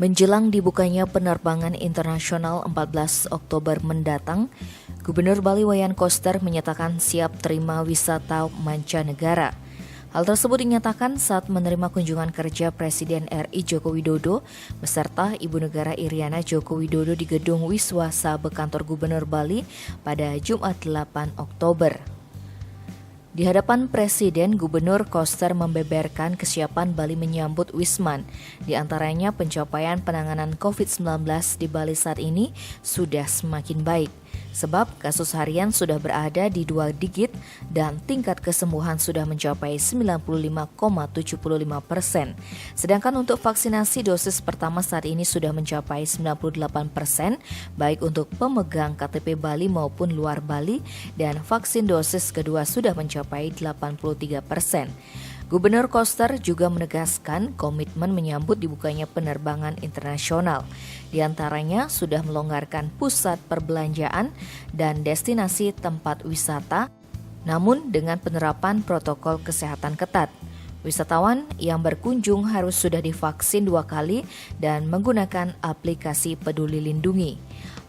Menjelang dibukanya penerbangan internasional 14 Oktober mendatang, Gubernur Bali Wayan Koster menyatakan siap terima wisata mancanegara. Hal tersebut dinyatakan saat menerima kunjungan kerja Presiden RI Joko Widodo beserta Ibu Negara Iriana Joko Widodo di Gedung Wiswasa Kantor Gubernur Bali pada Jumat 8 Oktober. Di hadapan Presiden, Gubernur Koster membeberkan kesiapan Bali menyambut Wisman. Di antaranya pencapaian penanganan COVID-19 di Bali saat ini sudah semakin baik. Sebab kasus harian sudah berada di 2 digit dan tingkat kesembuhan sudah mencapai 95,75%. Sedangkan untuk vaksinasi dosis pertama saat ini sudah mencapai 98%, baik untuk pemegang KTP Bali maupun luar Bali, dan vaksin dosis kedua sudah mencapai 83%. Gubernur Koster juga menegaskan komitmen menyambut dibukanya penerbangan internasional. Di antaranya sudah melonggarkan pusat perbelanjaan dan destinasi tempat wisata, namun dengan penerapan protokol kesehatan ketat. Wisatawan yang berkunjung harus sudah divaksin 2 kali dan menggunakan aplikasi Peduli Lindungi.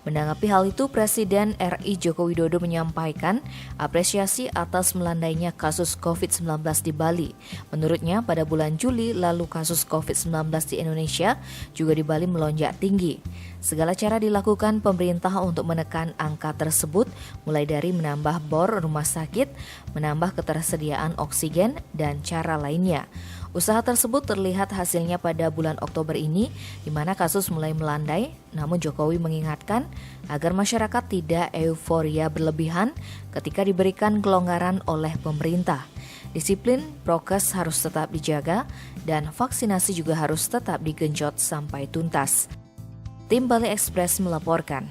Menanggapi hal itu, Presiden RI Joko Widodo menyampaikan apresiasi atas melandainya kasus COVID-19 di Bali. Menurutnya, pada bulan Juli lalu kasus COVID-19 di Indonesia juga di Bali melonjak tinggi. Segala cara dilakukan pemerintah untuk menekan angka tersebut, mulai dari menambah bor rumah sakit, menambah ketersediaan oksigen, dan cara lainnya. Usaha tersebut terlihat hasilnya pada bulan Oktober ini, di mana kasus mulai melandai, namun Jokowi mengingatkan agar masyarakat tidak euforia berlebihan ketika diberikan kelonggaran oleh pemerintah. Disiplin prokes harus tetap dijaga, dan vaksinasi juga harus tetap digenjot sampai tuntas. Tim Bali Express melaporkan.